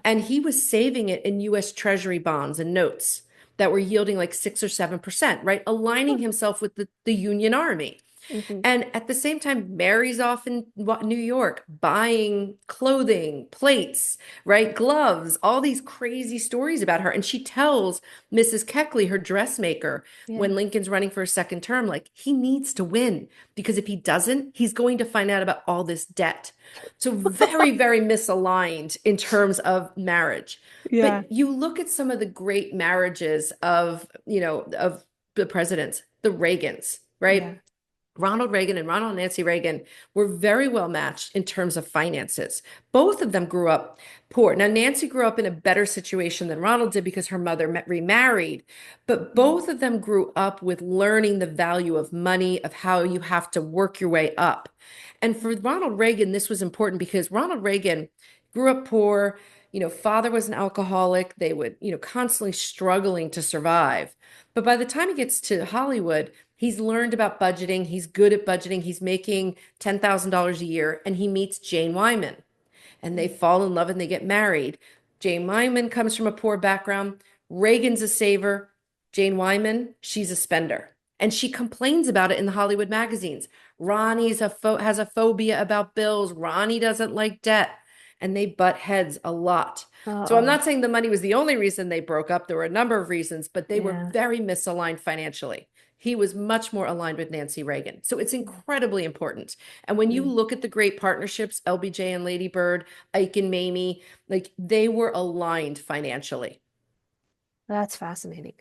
Speaker 3: And he was saving it in US Treasury bonds and notes that were yielding like 6 or 7%, right? Aligning himself with the Union Army. And at the same time, Mary's off in New York buying clothing, plates, right? Gloves, all these crazy stories about her. And she tells Mrs. Keckley, her dressmaker, when Lincoln's running for a second term, like, he needs to win because if he doesn't, he's going to find out about all this debt. So very, very misaligned in terms of marriage.
Speaker 2: Yeah.
Speaker 3: But you look at some of the great marriages of the presidents, the Reagans, right?
Speaker 2: Yeah.
Speaker 3: Ronald Reagan and Ronald and Nancy Reagan were very well matched in terms of finances. Both of them grew up poor. Now, Nancy grew up in a better situation than Ronald did because her mother remarried, but both of them grew up with learning the value of money, of how you have to work your way up. And for Ronald Reagan, this was important because Ronald Reagan grew up poor. Father was an alcoholic. They would, constantly struggling to survive. But by the time he gets to Hollywood, he's learned about budgeting. He's good at budgeting. He's making $10,000 a year, and he meets Jane Wyman, and they fall in love and they get married. Jane Wyman comes from a poor background. Reagan's a saver. Jane Wyman, she's a spender. And she complains about it in the Hollywood magazines. Ronnie's has a phobia about bills. Ronnie doesn't like debt. And they butt heads a lot. So I'm not saying the money was the only reason they broke up. There were a number of reasons, but they were very misaligned financially. He was much more aligned with Nancy Reagan. So it's incredibly important. And when you look at the great partnerships, LBJ and Lady Bird, Ike and Mamie, like, they were aligned financially.
Speaker 2: That's fascinating.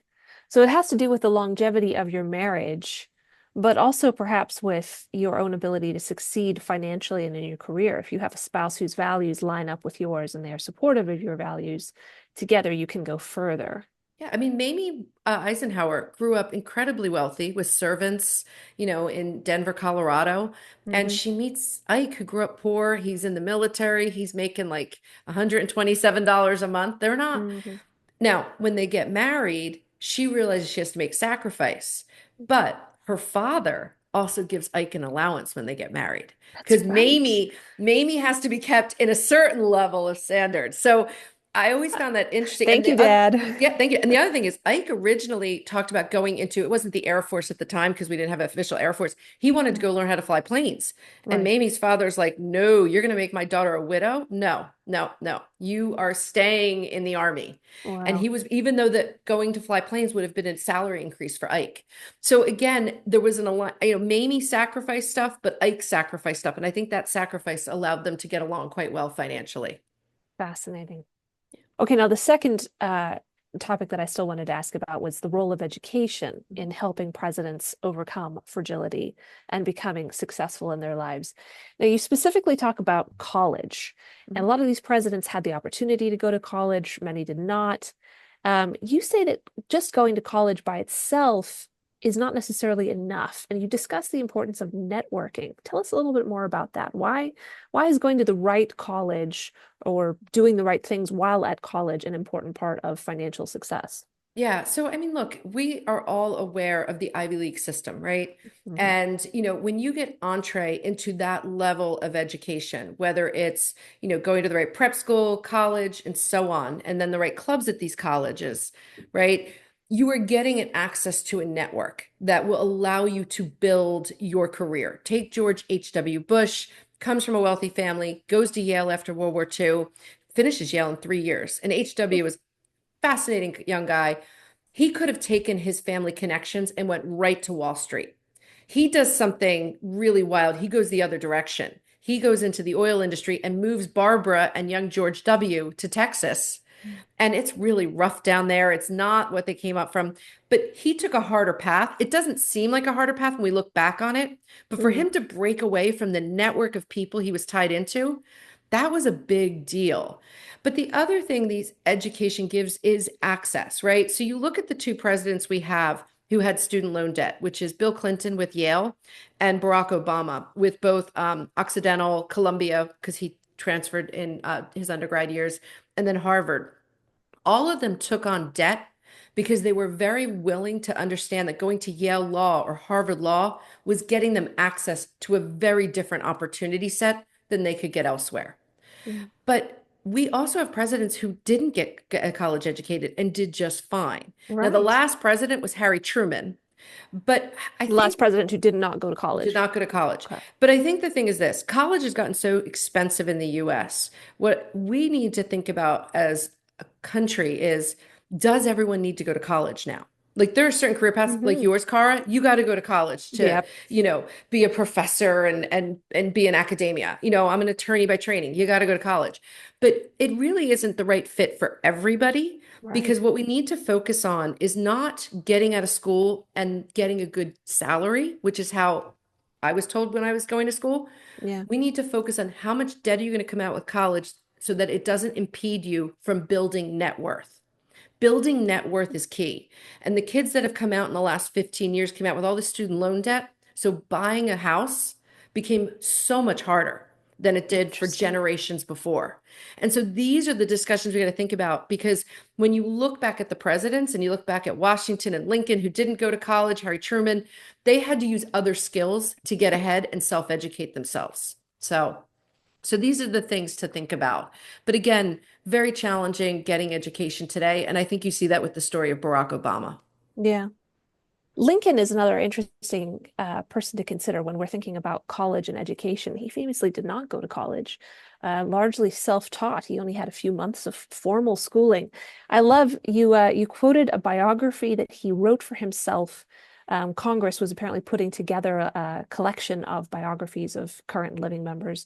Speaker 2: So it has to do with the longevity of your marriage, but also perhaps with your own ability to succeed financially and in your career. If you have a spouse whose values line up with yours and they are supportive of your values, together you can go further.
Speaker 3: Yeah, I mean, Mamie Eisenhower grew up incredibly wealthy with servants, in Denver, Colorado. And she meets Ike, who grew up poor. He's in the military. He's making like $127 a month. They're not. Now, when they get married, she realizes she has to make sacrifice. But her father also gives Ike an allowance when they get married. Because Mamie has to be kept in a certain level of standards. So I always found that interesting.
Speaker 2: Thank you, Dad.
Speaker 3: Yeah, thank you. And the other thing is, Ike originally talked about going into, it wasn't the Air Force at the time because we didn't have an official Air Force. He wanted to go learn how to fly planes. And Mamie's father's like, no, you're going to make my daughter a widow? No, no, no. You are staying in the Army.
Speaker 2: Wow.
Speaker 3: And he was, even though that going to fly planes would have been a salary increase for Ike. So again, there was Mamie sacrificed stuff, but Ike sacrificed stuff. And I think that sacrifice allowed them to get along quite well financially.
Speaker 2: Fascinating. Okay, now the second topic that I still wanted to ask about was the role of education in helping presidents overcome fragility and becoming successful in their lives. Now, you specifically talk about college, and a lot of these presidents had the opportunity to go to college. Many did not. You say that just going to college by itself is not necessarily enough. And you discuss the importance of networking. Tell us a little bit more about that. Why is going to the right college or doing the right things while at college an important part of financial success?
Speaker 3: Yeah. So, I mean, look, we are all aware of the Ivy League system, right?
Speaker 2: Mhm.
Speaker 3: And, when you get entree into that level of education, whether it's, going to the right prep school, college, and so on, and then the right clubs at these colleges, right? You are getting an access to a network that will allow you to build your career. Take George H.W. Bush, comes from a wealthy family, goes to Yale after World War II, finishes Yale in 3 years. And H.W. was fascinating young guy. He could have taken his family connections and went right to Wall Street. He does something really wild. He goes the other direction. He goes into the oil industry and moves Barbara and young George W. to Texas. And it's really rough down there. It's not what they came up from, but he took a harder path. It doesn't seem like a harder path when we look back on it, but for him to break away from the network of people he was tied into, that was a big deal. But the other thing these education gives is access, right? So you look at the two presidents we have who had student loan debt, which is Bill Clinton with Yale and Barack Obama with both Occidental, Columbia, because he transferred in his undergrad years, and then Harvard. All of them took on debt because they were very willing to understand that going to Yale Law or Harvard Law was getting them access to a very different opportunity set than they could get elsewhere.
Speaker 2: Mm.
Speaker 3: But we also have presidents who didn't get college educated and did just fine. Now, the
Speaker 2: Right.
Speaker 3: last president was Harry Truman, but I
Speaker 2: The last
Speaker 3: think
Speaker 2: president who did not go to
Speaker 3: did
Speaker 2: college.
Speaker 3: not go to college.
Speaker 2: Okay.
Speaker 3: But I think the thing is this, college has gotten so expensive in the US. What we need to think about as a country is, does everyone need to go to college now? Like there are certain career paths like yours, Cara, you got to go to college to,
Speaker 2: Yep.
Speaker 3: be a professor and be in academia. I'm an attorney by training. You got to go to college. But it really isn't the right fit for everybody.
Speaker 2: Right.
Speaker 3: Because what we need to focus on is not getting out of school and getting a good salary, which is how I was told when I was going to school.
Speaker 2: Yeah.
Speaker 3: We need to focus on how much debt are you going to come out with college so that it doesn't impede you from building net worth. Building net worth is key. And the kids that have come out in the last 15 years came out with all the student loan debt. So buying a house became so much harder than it did for
Speaker 2: Interesting.
Speaker 3: generations before. And so these are the discussions we got to think about, because when you look back at the presidents and you look back at Washington and Lincoln, who didn't go to college, Harry Truman, they had to use other skills to get ahead and self-educate themselves. So these are the things to think about. But again, very challenging getting education today. And I think you see that with the story of Barack Obama.
Speaker 2: Yeah. Lincoln is another interesting person to consider when we're thinking about college and education. He famously did not go to college, largely self-taught. He only had a few months of formal schooling. I love you quoted a biography that he wrote for himself. Congress was apparently putting together a collection of biographies of current living members.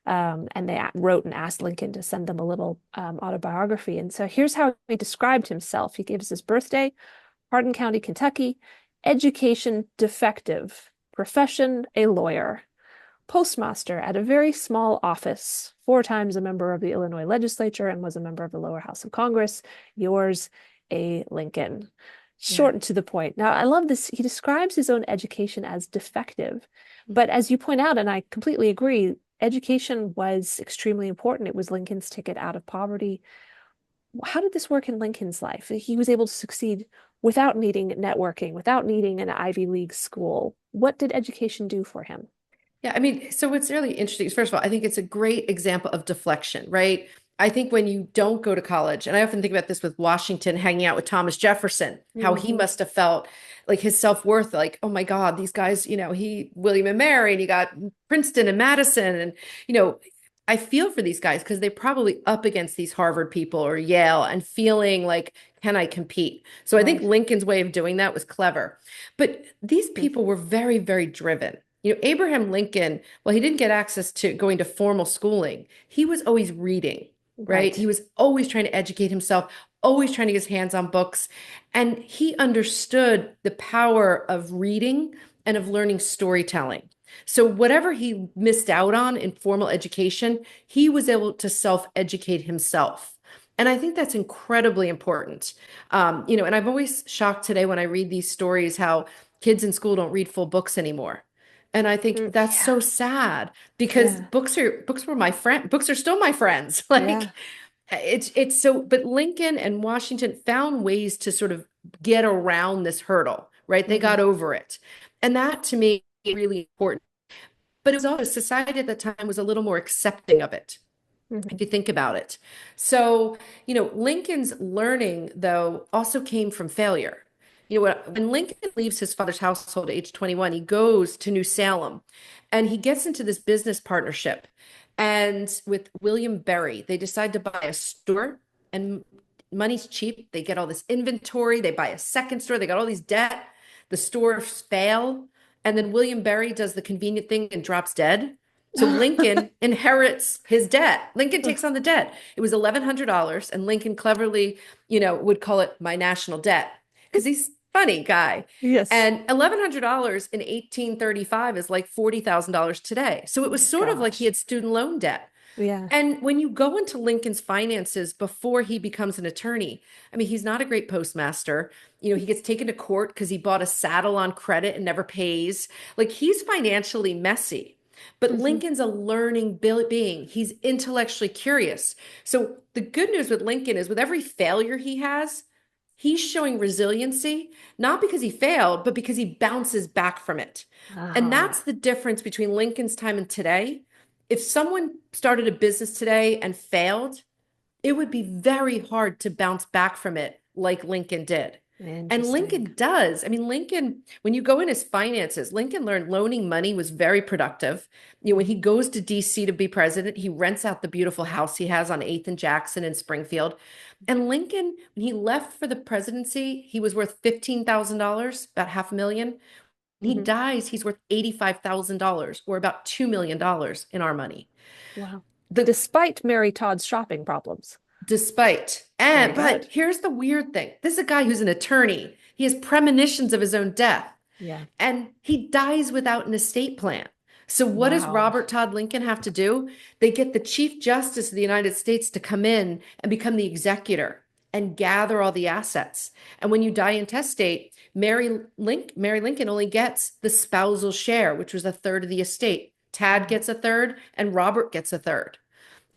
Speaker 2: And they wrote and asked Lincoln to send them a little autobiography. And so here's how he described himself. He gave us his birthday, Hardin County, Kentucky. Education defective, profession a lawyer, postmaster at a very small office, 4 times a member of the Illinois legislature and was a member of the lower house of Congress. Yours, a Lincoln. Short and to the point. Now, I love this. He describes his own education as defective. But as you point out, and I completely agree, education was extremely important. It was Lincoln's ticket out of poverty. How did this work in Lincoln's life? He was able to succeed without needing networking, without needing an Ivy League school. What did education do for him?
Speaker 3: Yeah, I mean, so what's really interesting is, first of all, I think it's a great example of deflection, right? I think when you don't go to college, and I often think about this with Washington hanging out with Thomas Jefferson, how he must have felt like his self-worth, like, oh my God, these guys, William and Mary, and you got Princeton and Madison, and, I feel for these guys because they're probably up against these Harvard people or Yale and feeling like, can I compete? So I think Lincoln's way of doing that was clever. But these people were very, very driven. Abraham Lincoln, well, he didn't get access to going to formal schooling. He was always reading, right? He was always trying to educate himself, always trying to get his hands on books. And he understood the power of reading and of learning storytelling. So whatever he missed out on in formal education, he was able to self-educate himself. And I think that's incredibly important. And I'm always shocked today when I read these stories, how kids in school don't read full books anymore. And I think that's so sad because books were my friend. Books are still my friends. Like it's so, but Lincoln and Washington found ways to sort of get around this hurdle, right? They got over it. And that to me is really important. But it was also society at the time was a little more accepting of it, if you think about it. So, Lincoln's learning, though, also came from failure. When Lincoln leaves his father's household at age 21, he goes to New Salem and he gets into this business partnership. And with William Berry, they decide to buy a store, and money's cheap. They get all this inventory. They buy a second store. They got all these debt. The stores fail. And then William Berry does the convenient thing and drops dead. So Lincoln inherits his debt. Lincoln takes on the debt. It was $1,100, and Lincoln cleverly, would call it my national debt because he's a funny guy.
Speaker 2: Yes.
Speaker 3: And $1,100 in 1835 is like $40,000 today. So it was sort of like he had student loan debt.
Speaker 2: Yeah.
Speaker 3: And when you go into Lincoln's finances before he becomes an attorney, I mean, he's not a great postmaster. He gets taken to court because he bought a saddle on credit and never pays. Like, he's financially messy. But Lincoln's a learning being. He's intellectually curious. So the good news with Lincoln is with every failure he has, he's showing resiliency, not because he failed, but because he bounces back from it. And that's the difference between Lincoln's time and today. If someone started a business today and failed, it would be very hard to bounce back from it like Lincoln did. And Lincoln does. I mean, Lincoln, when you go in his finances, Lincoln learned loaning money was very productive. When he goes to DC to be president, he rents out the beautiful house he has on 8th and Jackson in Springfield. And Lincoln, when he left for the presidency, he was worth $15,000, about $500,000. When he dies, he's worth $85,000, or about $2 million in our money.
Speaker 2: Wow. Despite Mary Todd's shopping problems.
Speaker 3: But here's the weird thing. This is a guy who's an attorney. He has premonitions of his own death.
Speaker 2: Yeah.
Speaker 3: And he dies without an estate plan. So what does Robert Todd Lincoln have to do? They get the Chief Justice of the United States to come in and become the executor and gather all the assets. And when you die intestate, Mary Lincoln only gets the spousal share, which was a third of the estate. Tad gets a third and Robert gets a third.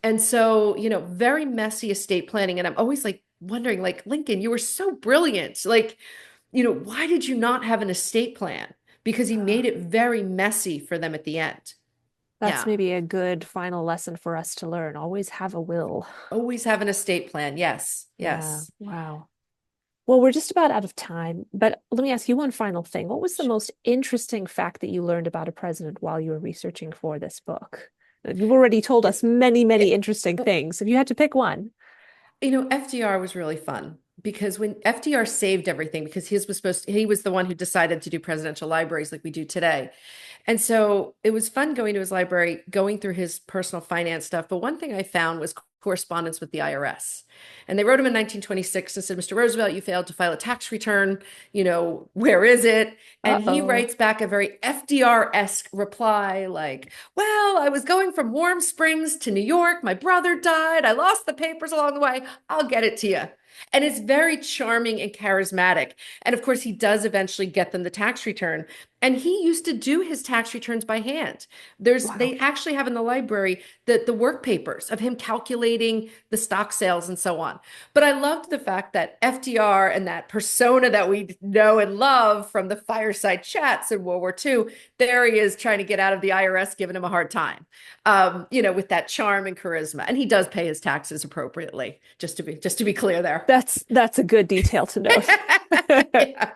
Speaker 3: And so, very messy estate planning. And I'm always wondering, Lincoln, you were so brilliant. Why did you not have an estate plan? Because he made it very messy for them at the end.
Speaker 2: That's maybe a good final lesson for us to learn. Always have a will.
Speaker 3: Always have an estate plan. Yes. Yes.
Speaker 2: Yeah. Wow. Well, we're just about out of time, but let me ask you one final thing. What was the most interesting fact that you learned about a president while you were researching for this book? You've already told us many, many interesting things. If you had to pick one.
Speaker 3: FDR was really fun because when FDR saved everything, because he was the one who decided to do presidential libraries like we do today. And so it was fun going to his library, going through his personal finance stuff. But one thing I found was correspondence with the IRS. And they wrote him in 1926 and said, Mr. Roosevelt, you failed to file a tax return. Where is it? And he writes back a very FDR-esque reply like, well, I was going from Warm Springs to New York. My brother died. I lost the papers along the way. I'll get it to you. And it's very charming and charismatic. And of course, he does eventually get them the tax return. And he used to do his tax returns by hand. They actually have in the library the work papers of him calculating the stock sales and so on. But I loved the fact that FDR and that persona that we know and love from the fireside chats in World War II, there he is trying to get out of the IRS, giving him a hard time, with that charm and charisma. And he does pay his taxes appropriately, just to be clear there.
Speaker 2: That's a good detail to note.
Speaker 3: Yeah.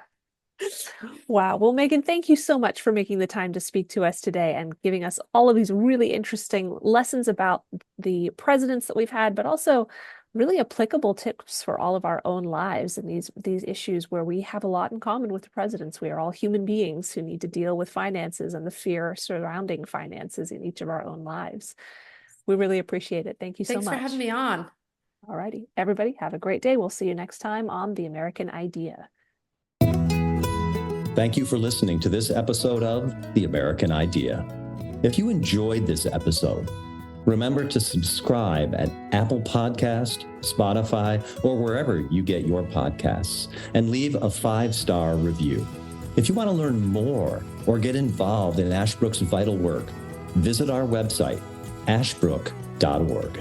Speaker 2: Wow. Well, Megan, thank you so much for making the time to speak to us today and giving us all of these really interesting lessons about the presidents that we've had, but also really applicable tips for all of our own lives and these issues where we have a lot in common with the presidents. We are all human beings who need to deal with finances and the fear surrounding finances in each of our own lives. We really appreciate it. Thank you so much.
Speaker 3: Thanks for having me on.
Speaker 2: All righty. Everybody, have a great day. We'll see you next time on The American Idea.
Speaker 1: Thank you for listening to this episode of The American Idea. If you enjoyed this episode, remember to subscribe at Apple Podcast, Spotify, or wherever you get your podcasts, and leave a 5-star review. If you want to learn more or get involved in Ashbrook's vital work, visit our website, ashbrook.org.